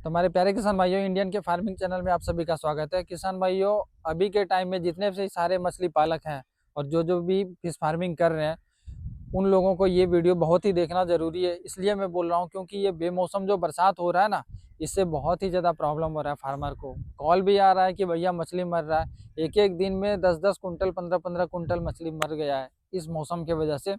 तो हमारे प्यारे किसान भाइयों, इंडियन के फार्मिंग चैनल में आप सभी का स्वागत है। किसान भाइयों, अभी के टाइम में जितने भी सारे मछली पालक हैं और जो जो भी फिश फार्मिंग कर रहे हैं, उन लोगों को ये वीडियो बहुत ही देखना जरूरी है। इसलिए मैं बोल रहा हूँ क्योंकि ये बेमौसम जो बरसात हो रहा है ना, इससे बहुत ही ज़्यादा प्रॉब्लम हो रहा है। फार्मर को कॉल भी आ रहा है कि भैया मछली मर रहा है। एक एक दिन में 10-10 कुंटल, 15-15 कुंटल मछली मर गया है इस मौसम की वजह से।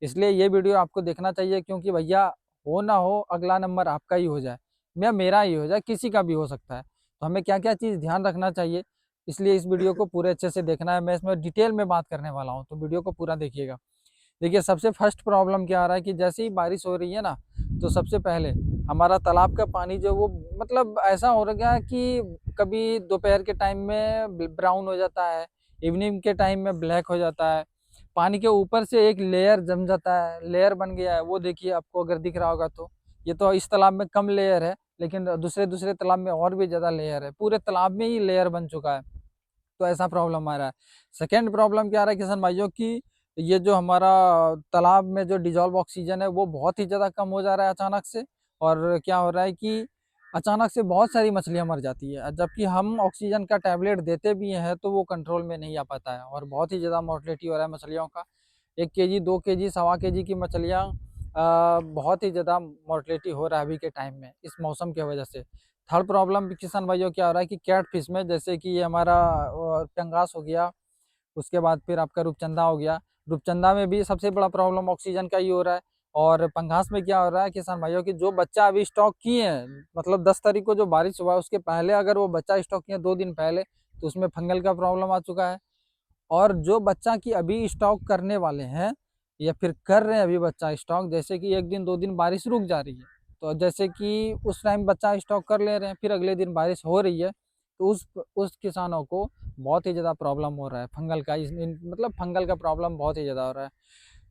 इसलिए ये वीडियो आपको देखना चाहिए, क्योंकि भैया हो ना हो अगला नंबर आपका ही हो जाए या मेरा ही हो जाए, किसी का भी हो सकता है। तो हमें क्या क्या चीज़ ध्यान रखना चाहिए, इसलिए इस वीडियो को पूरे अच्छे से देखना है। मैं इसमें डिटेल में बात करने वाला हूँ, तो वीडियो को पूरा देखिएगा। देखिए, सबसे फर्स्ट प्रॉब्लम क्या आ रहा है कि जैसे ही बारिश हो रही है ना, तो सबसे पहले हमारा तालाब का पानी जो वो मतलब ऐसा हो गया है कि कभी दोपहर के टाइम में ब्राउन हो जाता है, इवनिंग के टाइम में ब्लैक हो जाता है। पानी के ऊपर से एक लेयर जम जाता है, लेयर बन गया है। वो देखिए, आपको अगर दिख रहा होगा तो ये तो इस तालाब में कम लेयर है, लेकिन दूसरे दूसरे तालाब में और भी ज़्यादा लेयर है। पूरे तालाब में ही लेयर बन चुका है। तो ऐसा प्रॉब्लम आ रहा है। सेकेंड प्रॉब्लम क्या आ रहा है किसान भाइयों की, ये जो हमारा तालाब में जो डिजॉल्व ऑक्सीजन है वो बहुत ही ज़्यादा कम हो जा रहा है अचानक से। और क्या हो रहा है कि अचानक से बहुत सारी मछलियां मर जाती है, जबकि हम ऑक्सीजन का टैबलेट देते भी हैं तो वो कंट्रोल में नहीं आ पाता है और बहुत ही ज़्यादा मोर्टेलिटी हो रहा है मछलियों का। 1 केजी, 2 केजी, 1.25 केजी की मछलियाँ बहुत ही ज़्यादा मोर्टेलिटी हो रहा है अभी के टाइम में इस मौसम की वजह से। थर्ड प्रॉब्लम किसान भाइयों क्या हो रहा है कि कैट फिश में, जैसे कि ये हमारा टंगास हो गया, उसके बाद फिर आपका रूपचंदा हो गया। रूपचंदा में भी सबसे बड़ा प्रॉब्लम ऑक्सीजन का ही हो रहा है। और पंगास में क्या हो रहा है किसान भाइयों की, जो बच्चा अभी स्टॉक किए हैं, मतलब 10 तारीख को जो बारिश हुआ है उसके पहले अगर वो बच्चा स्टॉक किए 2 दिन पहले, तो उसमें फंगल का प्रॉब्लम आ चुका है। और जो बच्चा की अभी स्टॉक करने वाले हैं या फिर कर रहे हैं अभी बच्चा स्टॉक, जैसे कि 1 दिन 2 दिन बारिश रुक जा रही है, तो जैसे कि उस टाइम बच्चा स्टॉक कर ले रहे हैं, फिर अगले दिन बारिश हो रही है, तो उस किसानों को बहुत ही ज़्यादा प्रॉब्लम हो रहा है फंगल का। मतलब फंगल का प्रॉब्लम बहुत ही ज़्यादा हो रहा है।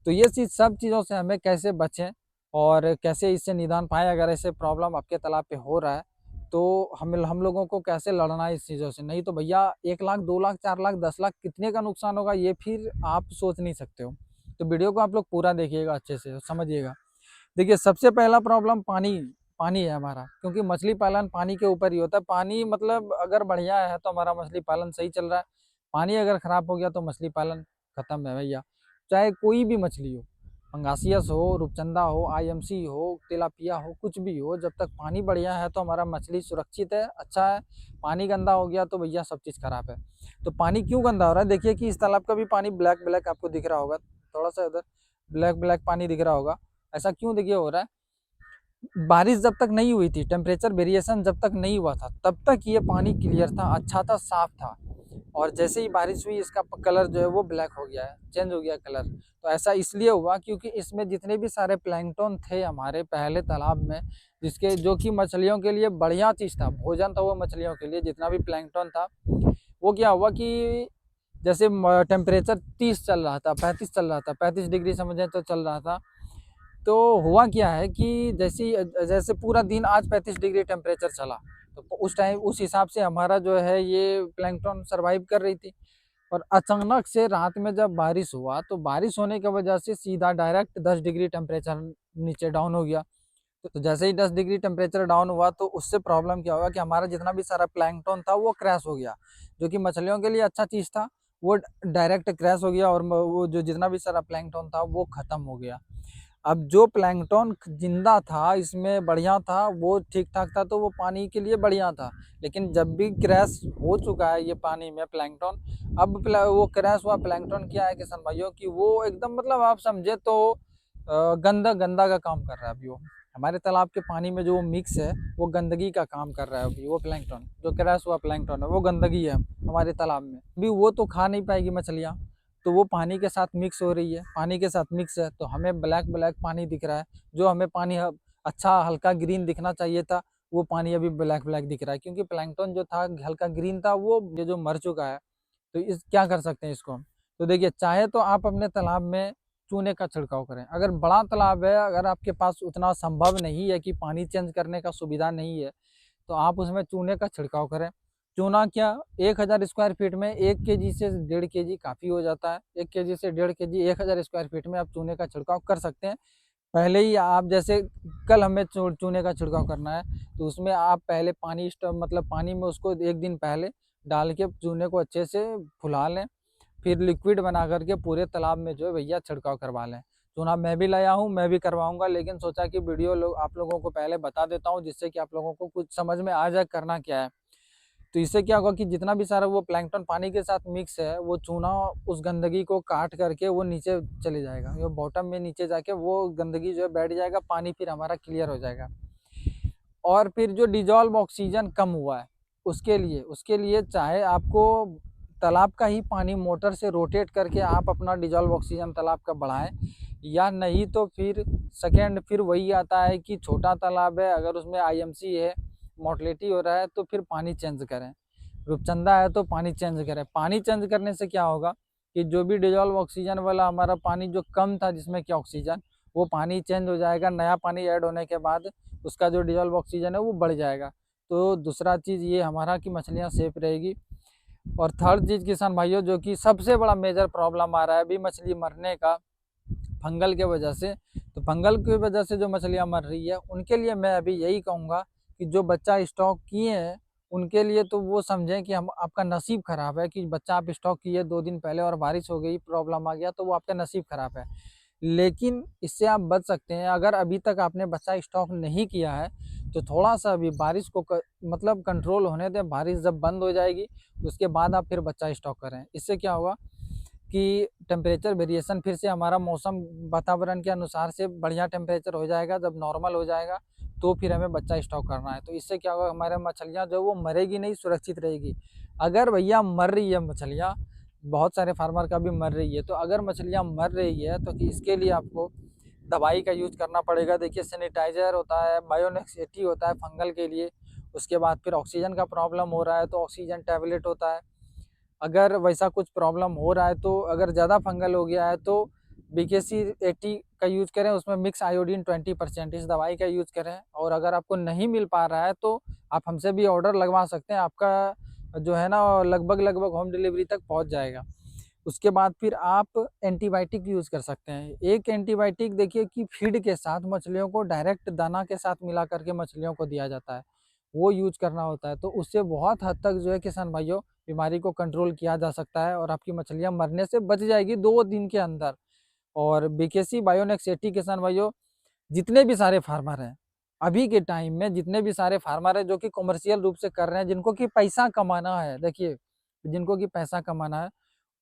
तो ये चीज़, सब चीज़ों से हमें कैसे बचें और कैसे इससे निदान पाएँ, अगर ऐसे प्रॉब्लम आपके तालाब पे हो रहा है, तो हम लोगों को कैसे लड़ना है इस चीज़ों से। नहीं तो भैया 1 लाख, 2 लाख, 4 लाख, 10 लाख कितने का नुकसान होगा ये फिर आप सोच नहीं सकते हो। तो वीडियो को आप लोग पूरा देखिएगा, अच्छे से समझिएगा। देखिए, सबसे पहला प्रॉब्लम पानी पानी है हमारा, क्योंकि मछली पालन पानी के ऊपर ही होता है। पानी मतलब अगर बढ़िया है तो हमारा मछली पालन सही चल रहा है। पानी अगर खराब हो गया तो मछली पालन खत्म है भैया। चाहे कोई भी मछली हो, पंगासियस हो, रूपचंदा हो, आईएमसी हो, तिलापिया हो, कुछ भी हो, जब तक पानी बढ़िया है तो हमारा मछली सुरक्षित है, अच्छा है। पानी गंदा हो गया तो भैया सब चीज़ खराब है। तो पानी क्यों गंदा हो रहा है, देखिए कि इस तालाब का भी पानी ब्लैक ब्लैक आपको दिख रहा होगा, थोड़ा सा इधर ब्लैक ब्लैक पानी दिख रहा होगा। ऐसा क्यों देखिए हो रहा है, बारिश जब तक नहीं हुई थी, टेम्परेचर वेरिएशन जब तक नहीं हुआ था, तब तक ये पानी क्लियर था, अच्छा था, साफ था। और जैसे ही बारिश हुई, इसका कलर जो है वो ब्लैक हो गया है, चेंज हो गया कलर। तो ऐसा इसलिए हुआ क्योंकि इसमें जितने भी सारे प्लैंकटन थे हमारे पहले तालाब में, जिसके जो कि मछलियों के लिए बढ़िया चीज़ था, भोजन था वो मछलियों के लिए, जितना भी प्लैंकटन था, वो क्या हुआ कि जैसे टेम्परेचर 30 चल रहा था, 35 चल रहा था, 35 डिग्री समझें तो चल रहा था। तो हुआ क्या है कि जैसे पूरा दिन आज 35 डिग्री टेम्परेचर चला, तो उस टाइम उस हिसाब से हमारा जो है ये प्लैंकटन सरवाइव कर रही थी। और अचानक से रात में जब बारिश हुआ, तो बारिश होने की वजह से सीधा डायरेक्ट 10 डिग्री टेम्परेचर नीचे डाउन हो गया। तो जैसे ही 10 डिग्री टेम्परेचर डाउन हुआ, तो उससे प्रॉब्लम क्या होगा कि हमारा जितना भी सारा प्लैंकटन था वो क्रैश हो गया। जो कि मछलियों के लिए अच्छा चीज़ था, वो डायरेक्ट क्रैश हो गया और वो जो जितना भी सारा प्लैंकटन था वो खत्म हो गया। अब जो प्लैंकटन जिंदा था, इसमें बढ़िया था, वो ठीक ठाक था, तो वो पानी के लिए बढ़िया था। लेकिन जब भी क्रैश हो चुका है ये पानी में प्लैंकटन, अब वो क्रैश हुआ प्लैंकटन क्या है किसान भाइयों की, वो एकदम मतलब आप समझे तो गंदा गंदा का काम कर रहा है अभी वो। हमारे तालाब के पानी में जो वो मिक्स है, वो गंदगी का काम कर रहा है अभी। वो प्लैंकटन जो क्रैश हुआ प्लैंकटन है, वो गंदगी है हमारे तालाब में। अभी वो तो खा नहीं पाएगी मछलियाँ, तो वो पानी के साथ मिक्स हो रही है, पानी के साथ मिक्स है, तो हमें ब्लैक ब्लैक पानी दिख रहा है। जो हमें पानी अच्छा हल्का ग्रीन दिखना चाहिए था, वो पानी अभी ब्लैक ब्लैक दिख रहा है, क्योंकि प्लैंकटन जो था हल्का ग्रीन था, वो ये जो मर चुका है। तो इस क्या कर सकते हैं इसको हम। तो देखिए, चाहे तो आप अपने तालाब में चूने का छिड़काव करें। अगर बड़ा तालाब है, अगर आपके पास उतना संभव नहीं है कि पानी चेंज करने का सुविधा नहीं है, तो आप उसमें चूने का छिड़काव करें। चूना क्या, 1,000 स्क्वायर फीट में 1 केजी से 1.5 केजी काफ़ी हो जाता है। 1 केजी से 1.5 केजी 1,000 स्क्वायर फीट में आप चूने का छिड़काव कर सकते हैं। पहले ही आप जैसे कल हमें चूने का छिड़काव करना है, तो उसमें आप पहले पानी मतलब पानी में उसको 1 दिन पहले डाल के चूने को अच्छे से फुला लें, फिर लिक्विड बना करके पूरे तालाब में जो है भैया छिड़काव करवा लें। चूना मैं भी लाया हूँ, मैं भी करवाऊँगा, लेकिन सोचा कि वीडियो आप लोगों को पहले बता देता हूँ, जिससे कि आप लोगों को कुछ समझ में आ जाए करना क्या है। तो इससे क्या होगा कि जितना भी सारा वो प्लैंकटन पानी के साथ मिक्स है, वो चूना उस गंदगी को काट करके वो नीचे चले जाएगा, वो बॉटम में नीचे जाके वो गंदगी जो है बैठ जाएगा, पानी फिर हमारा क्लियर हो जाएगा। और फिर जो डिजॉल्व ऑक्सीजन कम हुआ है, उसके लिए चाहे आपको तालाब का ही पानी मोटर से रोटेट करके आप अपना डिजॉल्व ऑक्सीजन तालाब का बढ़ाएं, या नहीं तो फिर सेकेंड फिर वही आता है कि छोटा तालाब है, अगर उसमें आईएमसी है, मोर्टेलिटी हो रहा है, तो फिर पानी चेंज करें। रूपचंदा है तो पानी चेंज करें। पानी चेंज करने से क्या होगा कि जो भी डिजॉल्व ऑक्सीजन वाला हमारा पानी जो कम था जिसमें क्या ऑक्सीजन, वो पानी चेंज हो जाएगा, नया पानी ऐड होने के बाद उसका जो डिजॉल्व ऑक्सीजन है वो बढ़ जाएगा। तो दूसरा चीज़ ये हमारा कि मछलियाँ सेफ रहेगी। और थर्ड चीज़ किसान भाइयों, जो कि सबसे बड़ा मेजर प्रॉब्लम आ रहा है अभी मछली मरने का, फंगल के वजह से। तो फंगल की वजह से जो मछलियाँ मर रही है, उनके लिए मैं अभी यही कहूँगा कि जो बच्चा स्टॉक किए हैं उनके लिए तो वो समझें कि हम आपका नसीब ख़राब है कि बच्चा आप स्टॉक किए 2 दिन पहले और बारिश हो गई, प्रॉब्लम आ गया, तो वो आपका नसीब ख़राब है। लेकिन इससे आप बच सकते हैं। अगर अभी तक आपने बच्चा स्टॉक नहीं किया है, तो थोड़ा-सा अभी बारिश को मतलब कंट्रोल होने दें, बारिश जब बंद हो जाएगी, उसके बाद आप फिर बच्चा स्टॉक करें। इससे क्या होगा कि टेम्परेचर वेरिएशन फिर से हमारा मौसम वातावरण के अनुसार से बढ़िया टेम्परेचर हो जाएगा, जब नॉर्मल हो जाएगा, तो फिर हमें बच्चा स्टॉक करना है। तो इससे क्या होगा, हमारे मछलियाँ जो वो मरेगी नहीं, सुरक्षित रहेगी। अगर भैया मर रही है मछलियाँ, बहुत सारे फार्मर का भी मर रही है, तो अगर मछलियाँ मर रही है तो इसके लिए आपको दवाई का यूज़ करना पड़ेगा। देखिए सैनिटाइज़र होता है, बायोनेक्स 80 होता है फंगल के लिए, उसके बाद फिर ऑक्सीजन का प्रॉब्लम हो रहा है तो ऑक्सीजन टैबलेट होता है। अगर वैसा कुछ प्रॉब्लम हो रहा है, तो अगर ज़्यादा फंगल हो गया है तो बीकेसी 80 का यूज़ करें, उसमें मिक्स आयोडीन 20% इस दवाई का यूज़ करें। और अगर आपको नहीं मिल पा रहा है तो आप हमसे भी ऑर्डर लगवा सकते हैं, आपका जो है ना लगभग होम डिलीवरी तक पहुंच जाएगा। उसके बाद फिर आप एंटीबायोटिक यूज़ कर सकते हैं। एक एंटीबायोटिक देखिए कि फीड के साथ मछलियों को डायरेक्ट दाना के साथ मिला करके मछलियों को दिया जाता है, वो यूज़ करना होता है। तो उससे बहुत हद तक जो है किसान भाइयों बीमारी को कंट्रोल किया जा सकता है और आपकी मछलियाँ मरने से बच जाएगी 2 दिन के अंदर। और बीकेसी बायोनेक्स 80 किसान भाइयों, जितने भी सारे फार्मर हैं, अभी के टाइम में जितने भी सारे फार्मर हैं जो कि कमर्शियल रूप से कर रहे हैं, जिनको कि पैसा कमाना है, देखिए जिनको कि पैसा कमाना है,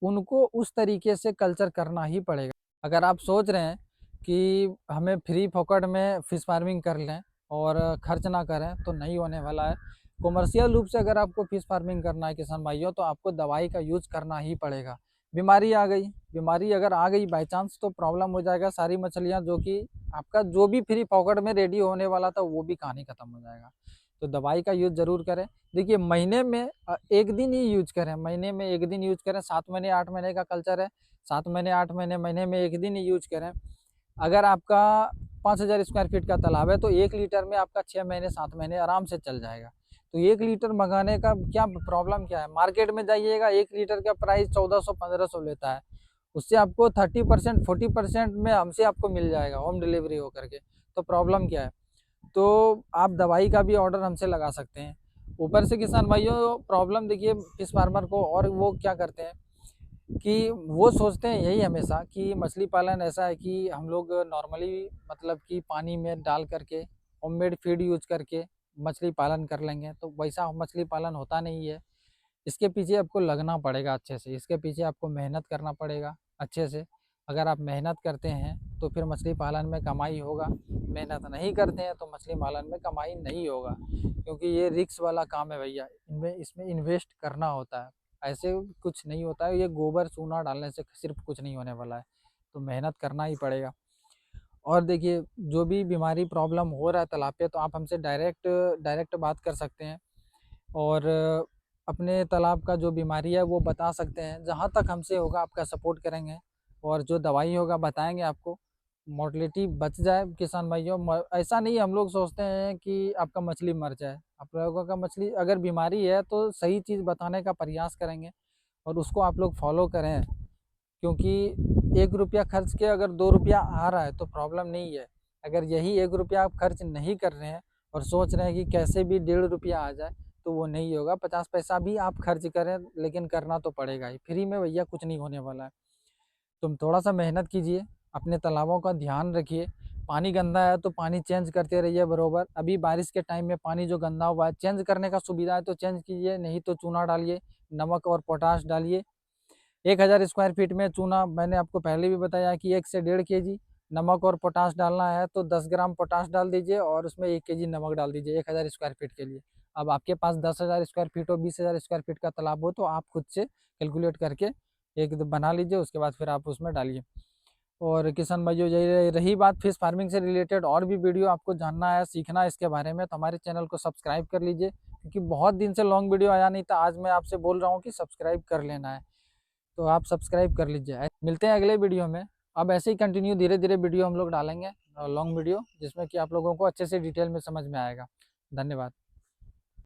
उनको उस तरीके से कल्चर करना ही पड़ेगा। अगर आप सोच रहे हैं कि हमें फ्री फोकट में फिश फार्मिंग कर लें और खर्च ना करें, तो नहीं होने वाला है। कमर्शियल रूप से अगर आपको फिश फार्मिंग करना है किसान भाइयों, तो आपको दवाई का यूज़ करना ही पड़ेगा। बीमारी आ गई, बीमारी अगर आ गई बाई चांस, तो प्रॉब्लम हो जाएगा। सारी मछलियाँ जो कि आपका जो भी फ्री पॉकेट में रेडी होने वाला था, वो भी कहानी खत्म हो जाएगा। तो दवाई का यूज़ ज़रूर करें। देखिए महीने में 1 दिन ही यूज़ करें, महीने में 1 दिन यूज़ करें। 7 महीने 8 महीने का कल्चर है, 7 महीने 8 महीने, महीने में 1 दिन ही यूज़ करें। अगर आपका 5000 स्क्वायर फीट का तालाब है, तो 1 लीटर में आपका 6 महीने 7 महीने आराम से चल जाएगा। तो 1 लीटर मंगाने का क्या प्रॉब्लम क्या है? मार्केट में जाइएगा, 1 लीटर का प्राइस 1400-1500 लेता है। उससे आपको 30% 40% में हमसे आपको मिल जाएगा होम डिलीवरी होकर के। तो प्रॉब्लम क्या है? तो आप दवाई का भी ऑर्डर हमसे लगा सकते हैं। ऊपर से किसान भाइयों प्रॉब्लम देखिए फिश फार्मर को, और वो क्या करते हैं कि वो सोचते हैं यही हमेशा कि मछली पालन ऐसा है कि हम लोग नॉर्मली मतलब कि पानी में डाल करके होममेड फीड यूज करके मछली पालन कर लेंगे, तो वैसा मछली पालन होता नहीं है। इसके पीछे आपको लगना पड़ेगा अच्छे से, इसके पीछे आपको मेहनत करना पड़ेगा अच्छे से। अगर आप मेहनत करते हैं तो फिर मछली पालन में कमाई होगा, मेहनत नहीं करते हैं तो मछली पालन में कमाई नहीं होगा, क्योंकि ये रिस्क वाला काम है भैया, इनमें इसमें इन्वेस्ट करना होता है। ऐसे कुछ नहीं होता है, ये गोबर चूना डालने से सिर्फ कुछ नहीं होने वाला है, तो मेहनत करना ही पड़ेगा। और देखिए जो भी बीमारी प्रॉब्लम हो रहा है तालाब पे, तो आप हमसे डायरेक्ट डायरेक्ट बात कर सकते हैं और अपने तालाब का जो बीमारी है वो बता सकते हैं। जहाँ तक हमसे होगा आपका सपोर्ट करेंगे और जो दवाई होगा बताएंगे आपको, मोर्टेलिटी बच जाए किसान भाइयों। ऐसा नहीं हम लोग सोचते हैं कि आपका मछली मर जाए, आप लोगों का मछली अगर बीमारी है तो सही चीज़ बताने का प्रयास करेंगे और उसको आप लोग फॉलो करें, क्योंकि 1 रुपया खर्च के अगर 2 रुपया आ रहा है तो प्रॉब्लम नहीं है। अगर यही 1 रुपया आप खर्च नहीं कर रहे हैं और सोच रहे हैं कि कैसे भी 1.5 रुपया आ जाए, तो वो नहीं होगा। 50 पैसा भी आप खर्च करें, लेकिन करना तो पड़ेगा ही। फ्री में भैया कुछ नहीं होने वाला है। तुम थोड़ा सा मेहनत कीजिए, अपने तालाबों का ध्यान रखिए। पानी गंदा है तो पानी चेंज करते रहिए बरोबर। अभी बारिश के टाइम में पानी जो गंदा हुआ है, चेंज करने का सुविधा है तो चेंज कीजिए, नहीं तो चूना डालिए, नमक और पोटाश डालिए। 1000 स्क्वायर फीट में चूना मैंने आपको पहले भी बताया कि 1 से 1.5 kg नमक और पोटाश डालना है, तो 10 ग्राम पोटाश डाल दीजिए और उसमें 1 kg नमक डाल दीजिए 1000 स्क्वायर फीट के लिए। अब आपके पास 10,000 स्क्वायर फीट हो, 20,000 स्क्वायर फीट का तालाब हो, तो आप खुद से कैलकुलेट करके एक बना लीजिए, उसके बाद फिर आप उसमें डालिए। और किसान भाइयों, यही रही बात फिश फार्मिंग से रिलेटेड, और भी वीडियो आपको जानना है, सीखना है इसके बारे में, तो हमारे चैनल को सब्सक्राइब कर लीजिए, क्योंकि बहुत दिन से लॉन्ग वीडियो आया नहीं था। आज मैं आपसे बोल रहा हूँ कि सब्सक्राइब कर लेना है, तो आप सब्सक्राइब कर लीजिए। मिलते हैं अगले वीडियो में। अब ऐसे ही कंटिन्यू धीरे धीरे वीडियो हम लोग डालेंगे, लॉन्ग वीडियो, जिसमें कि आप लोगों को अच्छे से डिटेल में समझ में आएगा। धन्यवाद।